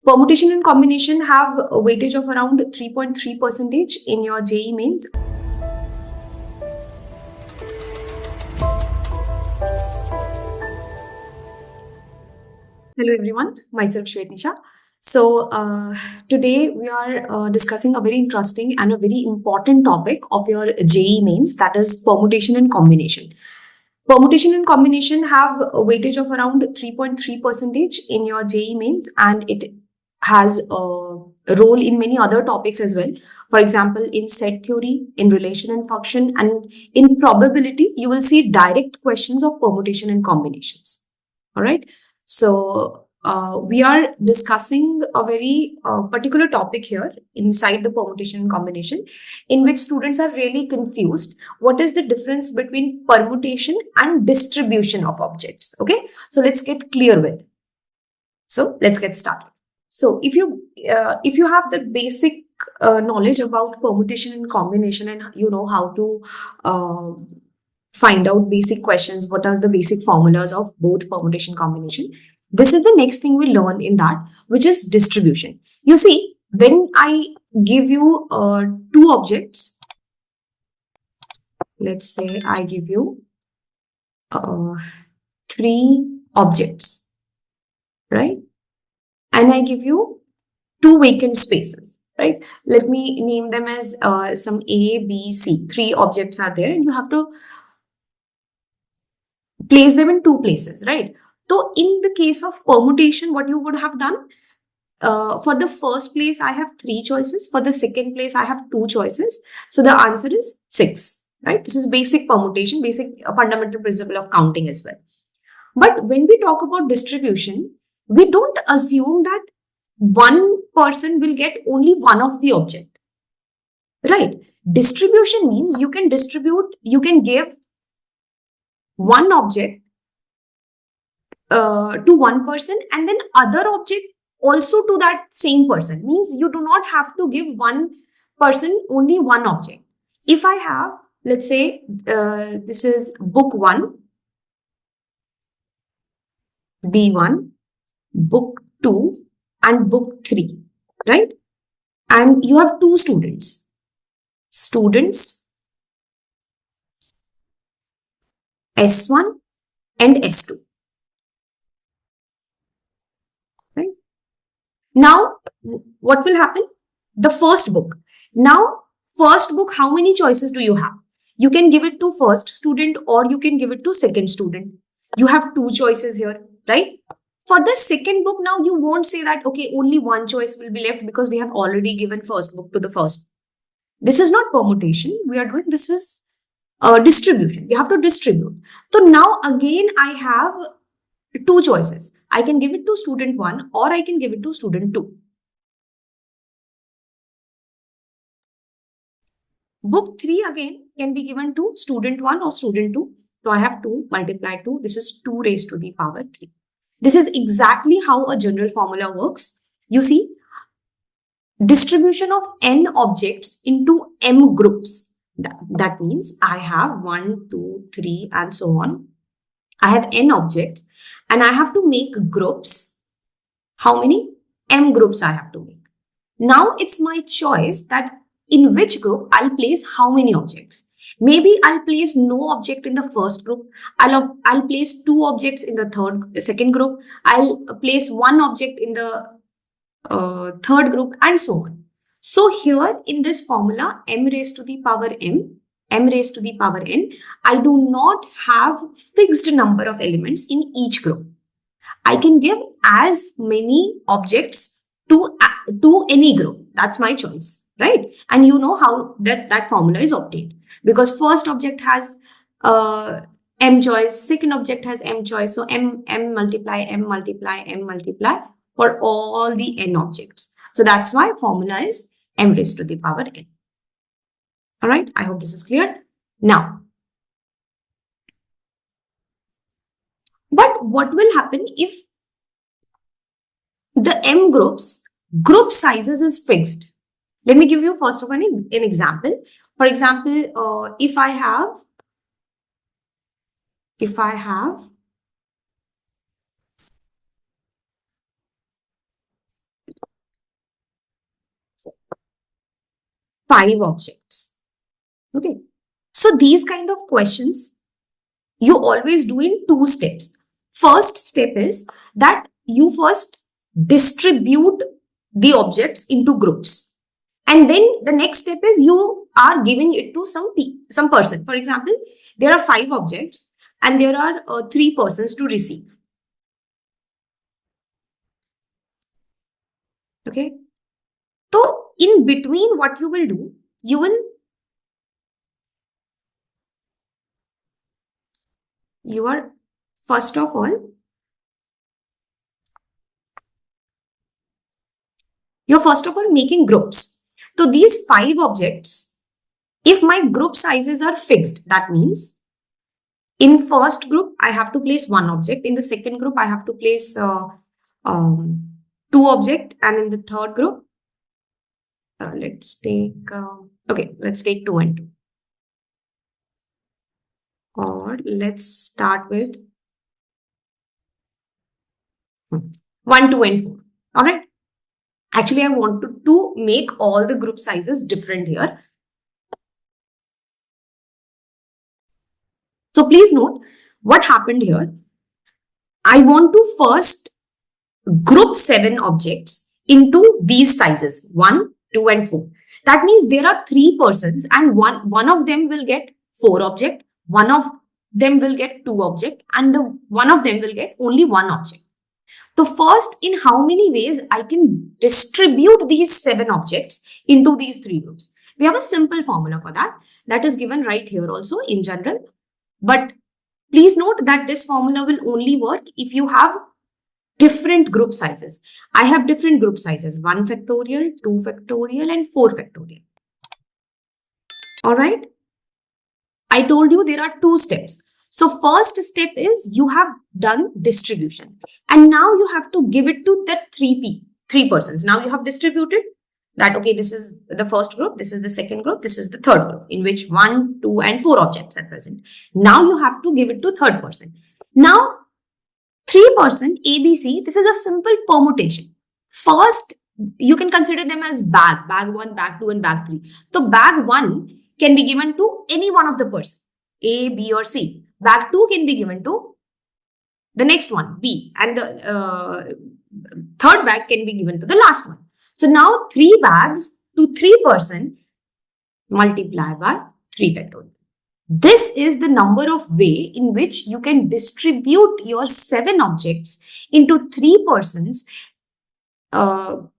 Permutation and combination have a weightage of around 3.3% in your JEE mains. Hello everyone, myself Shwetnisha. So today we are discussing a very interesting and a very important topic of your JEE mains, that is permutation and combination. Permutation and combination have a weightage of around 3.3% in your JEE mains, and it has a role in many other topics as well. For example, in set theory, in relation and function, and in probability, you will see direct questions of permutation and combinations. All right. So we are discussing a very particular topic here inside the permutation and combination, in which students are really confused. What is the difference between permutation and distribution of objects? Okay, so let's get clear with. So let's get started. So if you have the basic knowledge about permutation and combination, and you know how to find out basic questions, what are the basic formulas of both permutation combination, this is the next thing we learn in that, which is distribution. You see, when I give you two objects, let's say I give you three objects, right? And I give you two vacant spaces, right? Let me name them as some A, B, C. Three objects are there, and you have to place them in two places, right? So in the case of permutation, what you would have done, for the first place, I have three choices. For the second place, I have two choices. So the answer is 6, right? This is basic permutation, basic fundamental principle of counting as well. But when we talk about distribution, we don't assume that one person will get only one of the object, right? Distribution means you can distribute, you can give one object to one person and then other object also to that same person. Means you do not have to give one person only one object. If I have, let's say, this is book 1, B1, book 2, and book 3, right? And you have two students. Students S1 and S2. Right? Now, what will happen? The first book. Now, first book, how many choices do you have? You can give it to first student or you can give it to second student. You have two choices here, right? For the second book, now you won't say that, okay, only one choice will be left because we have already given first book to the first. This is not permutation. We are doing, this is distribution. We have to distribute. So now again, I have two choices. I can give it to student 1 or I can give it to student 2. Book 3 again can be given to student 1 or student 2. So I have 2 multiplied 2. This is 2 raised to the power 3. This is exactly how a general formula works. You see, distribution of n objects into m groups. That means I have 1, 2, 3 and so on. I have n objects and I have to make groups. How many? M groups I have to make. Now it's my choice that in which group I'll place how many objects. Maybe I'll place no object in the first group. I'll place 2 objects in the second group. I'll place 1 object in the third group and so on. So here in this formula, m raised to the power m raised to the power n, I do not have fixed number of elements in each group. I can give as many objects to any group. That's my choice, right? And you know how that formula is obtained, because first object has m choice, second object has m choice. So m multiply m multiply m multiply for all the n objects. So that's why formula is m raised to the power n. All right, I hope this is clear. Now, but what will happen if the m groups, group sizes is fixed? Let me give you first of all an example. For example, if I have 10 5 objects. Okay. So these kind of questions you always do in 2 steps. First step is that you first distribute the objects into groups. And then the next step is you are giving it to some person. For example, there are 5 objects and there are 3 persons to receive. Okay. So in between, what you will do, you are first of all, you're first of all making groups. So these 5 objects, if my group sizes are fixed, that means in first group, I have to place 1 object. In the second group, I have to place 2 objects. And in the third group, let's take 2 and 2. Or let's start with 1, 2 and 4. All right. Actually, I wanted to make all the group sizes different here. So please note what happened here. I want to first group 7 objects into these sizes 1, 2 and 4. That means there are 3 persons and one of them will get 4 objects, one of them will get 2 objects, and one of them will get only 1 object. So first, in how many ways I can distribute these 7 objects into these 3 groups? We have a simple formula for that. That is given right here also in general. But please note that this formula will only work if you have different group sizes. I have different group sizes, 1 factorial, 2 factorial, and 4 factorial. All right. I told you there are 2 steps. So first step is you have done distribution. And now you have to give it to that 3 persons. Now you have distributed that, okay, this is the first group, this is the second group, this is the third group, in which 1, 2, and 4 objects are present. Now you have to give it to third person. Now, 3 person, ABC, this is a simple permutation. First, you can consider them as bag 1, bag 2, and bag 3. So bag 1 can be given to any one of the person, A, B, or C. Bag 2 can be given to the next one, B, and the third bag can be given to the last one. So now 3 bags to 3 person multiply by 3 factorial. This is the number of way in which you can distribute your 7 objects into 3 persons into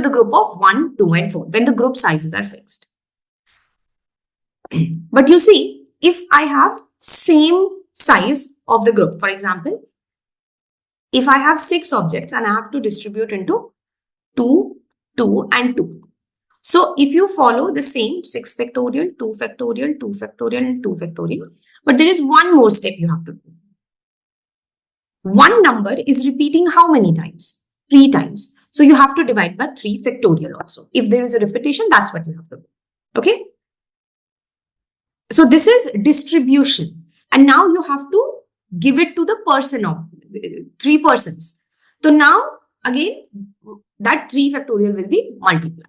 the group of 1, 2, and 4 when the group sizes are fixed. But you see, if I have same size of the group, for example, if I have 6 objects and I have to distribute into 2, 2, and 2. So if you follow the same 6 factorial, 2 factorial, 2 factorial, and 2 factorial, but there is one more step you have to do. One number is repeating how many times? 3 times. So you have to divide by 3 factorial also. If there is a repetition, that's what you have to do. Okay? So this is distribution. And now you have to give it to the person of 3 persons. So now again, that 3 factorial will be multiplied.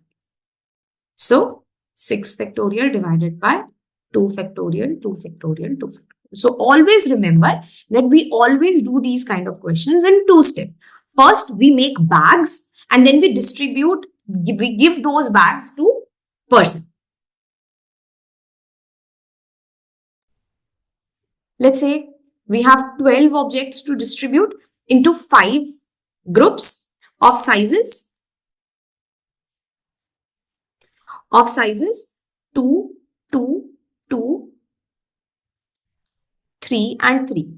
So 6 factorial divided by 2 factorial, 2 factorial, 2 factorial. So always remember that we always do these kind of questions in 2 steps. First, we make bags and then we distribute, we give those bags to person. Let's say we have 12 objects to distribute into 5 groups of sizes 2, 2, 2, 3 and 3.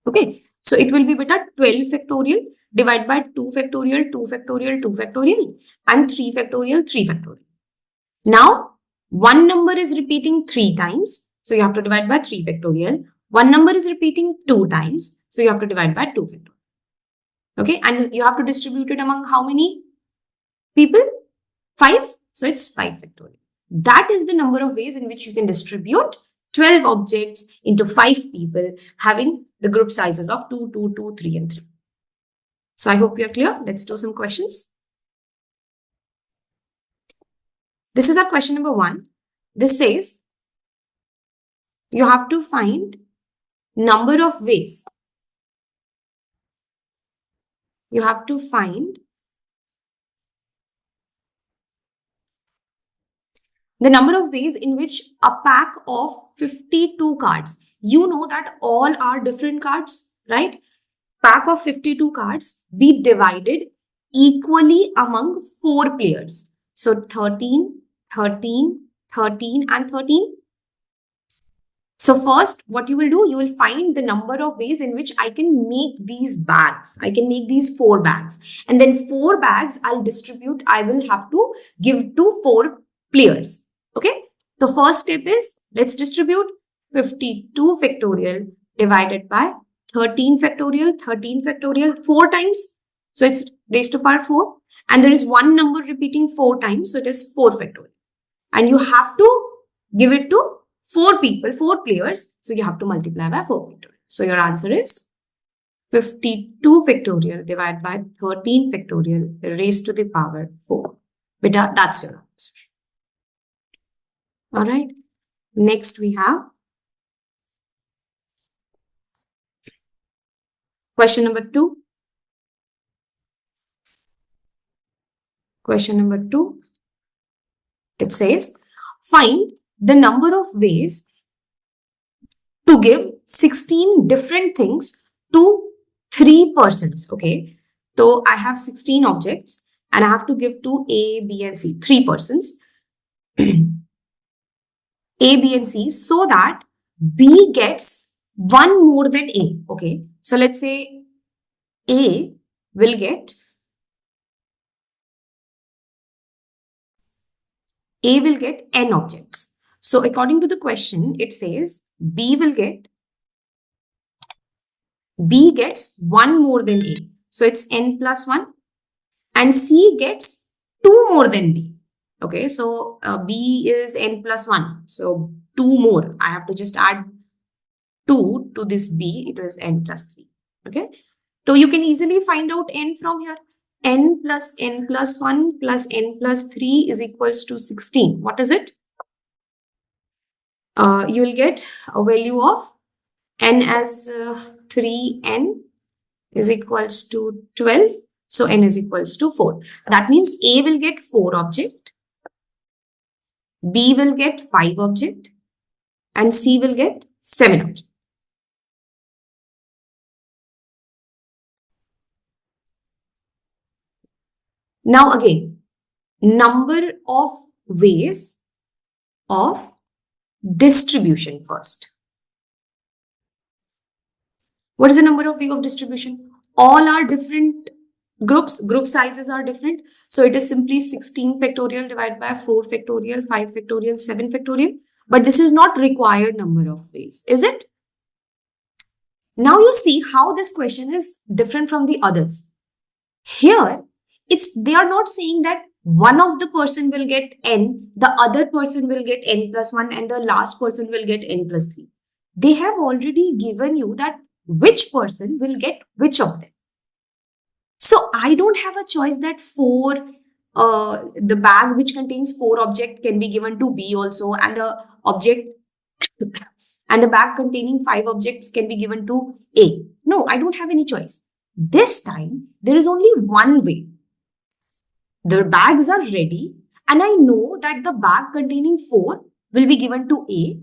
Okay, so it will be beta 12 factorial divided by 2 factorial, 2 factorial, 2 factorial and 3 factorial, 3 factorial. Now, one number is repeating 3 times, so you have to divide by 3 factorial. One number is repeating 2 times, so you have to divide by 2 factorial. Okay, and you have to distribute it among how many people? 5, so it's 5 factorial. That is the number of ways in which you can distribute 12 objects into 5 people having the group sizes of 2, 2, 2, 3 and 3. So I hope you're clear. Let's do some questions. This is our question number 1. This says you have to find number of ways. You have to find the number of ways in which a pack of 52 cards, you know that all are different cards, right? Pack of 52 cards be divided equally among 4 players. So 13, 13, 13 and 13. So first, what you will do, you will find the number of ways in which I can make these bags. I can make these 4 bags. And then 4 bags I'll distribute. I will have to give to 4 players. Okay. The first step is, let's distribute 52 factorial divided by 13 factorial 4 times. So it's raised to power 4. And there is one number repeating 4 times. So it is 4 factorial. And you have to give it to 4 people, 4 players. So you have to multiply by 4 factorial. So your answer is 52 factorial divided by 13 factorial raised to the power 4. Beta, that's your answer. All right. Next we have question number 2. Question number 2. It says, find the number of ways to give 16 different things to 3 persons. Okay. So I have 16 objects and I have to give to A, B and C, 3 persons. A, B and C, so that B gets 1 more than A. Okay. So let's say A will get n objects. So according to the question, it says B gets 1 more than A. So it's n plus 1. And C gets 2 more than B. Okay, so B is n plus 1. So 2 more. I have to just add 2 to this B. It was n plus 3. Okay, so you can easily find out n from here. N plus 1 plus n plus 3 is equals to 16. What is it? You will get a value of n as 3n is equals to 12. So n is equals to 4. That means A will get 4 object, B will get 5 object, and C will get 7 object. Now again, number of ways of distribution first. What is the number of way of distribution? All are different groups. Group sizes are different. So it is simply 16 factorial divided by 4 factorial, 5 factorial, 7 factorial. But this is not required number of ways, is it? Now you see how this question is different from the others. Here, they are not saying that one of the person will get n, the other person will get n plus 1, and the last person will get n plus 3. They have already given you that which person will get which of them. So I don't have a choice that the bag which contains 4 objects can be given to B also, and the bag containing 5 objects can be given to A. No, I don't have any choice. This time, there is only one way. The bags are ready, and I know that the bag containing 4 will be given to A,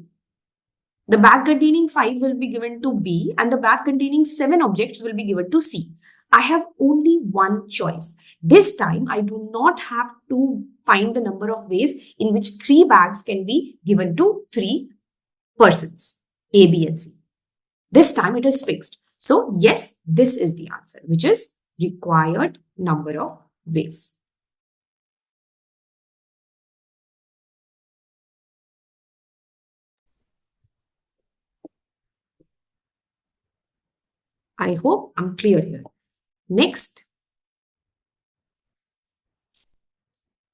the bag containing 5 will be given to B, and the bag containing 7 objects will be given to C. I have only one choice. This time, I do not have to find the number of ways in which 3 bags can be given to 3 persons, A, B, and C. This time it is fixed. So, yes, this is the answer, which is required number of ways. I hope I'm clear here. Next,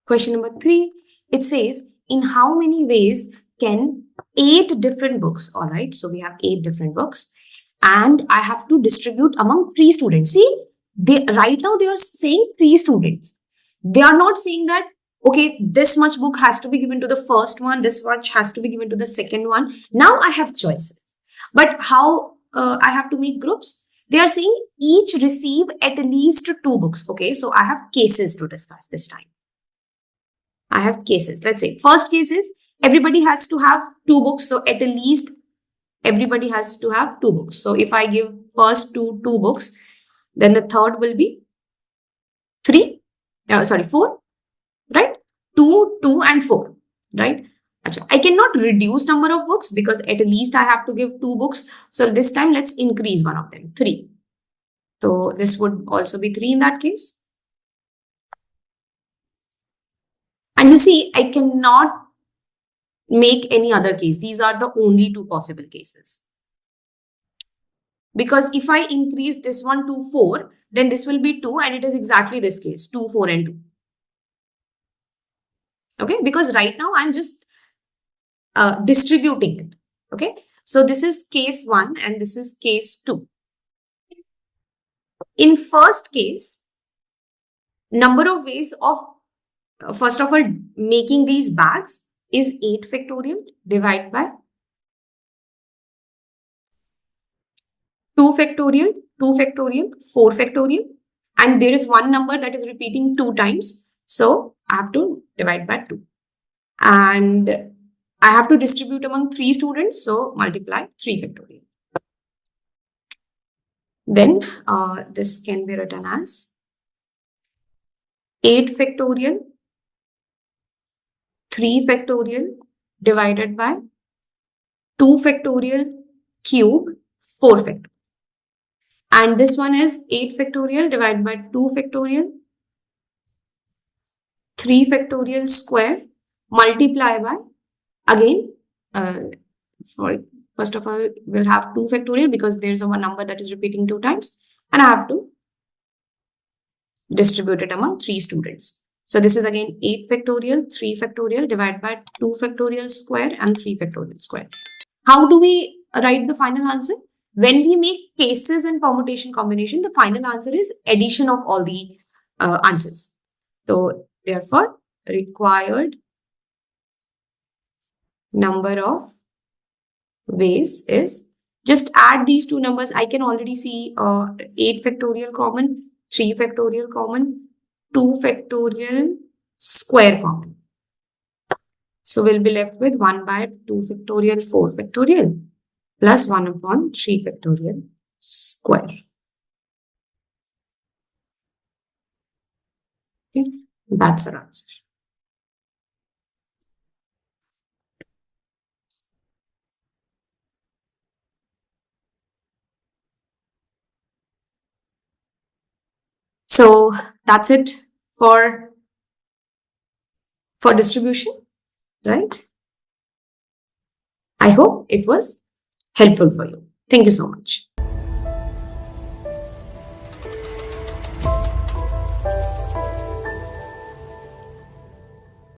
question number 3, it says, in how many ways can 8 different books, all right, so we have 8 different books, and I have to distribute among 3 students. See, right now they are saying 3 students. They are not saying that, okay, this much book has to be given to the first one, this much has to be given to the second one. Now I have choices. But how I have to make groups? They are saying each receive at least 2 books. Okay, so I have cases to discuss this time. I have cases. Let's say first case is everybody has to have 2 books. So at least everybody has to have 2 books. So if I give first 2 books, then the third will be 4, right? 2, 2 and 4, right? I cannot reduce number of books because at least I have to give 2 books. So this time let's increase one of them, 3. So this would also be 3 in that case. And you see, I cannot make any other case. These are the only 2 possible cases. Because if I increase this one to 4, then this will be 2 and it is exactly this case, 2, 4 and 2. Okay, because right now I'm just distributing it. Okay, so this is case 1 and this is case 2. In first case, number of ways of, first of all, making these bags is 8 factorial divided by 2 factorial, 2 factorial, 4 factorial, and there is one number that is repeating 2 times. So I have to divide by 2. And I have to distribute among 3 students, so multiply 3 factorial. Then this can be written as 8 factorial, 3 factorial divided by 2 factorial cube 4 factorial. And this one is 8 factorial divided by 2 factorial 3 factorial square multiply by, again, first of all, we'll have 2 factorial because there's a one number that is repeating 2 times, and I have to distribute it among 3 students. So this is again 8 factorial, 3 factorial divided by 2 factorial square and 3 factorial square. How do we write the final answer? When we make cases and permutation combination, the final answer is addition of all the answers. So therefore, required number of ways is, just add these 2 numbers. I can already see 8 factorial common, 3 factorial common, 2 factorial square common. So we'll be left with 1 by 2 factorial 4 factorial plus 1 upon 3 factorial square. Okay, that's our answer. So that's it for distribution, right? I hope it was helpful for you. Thank you so much.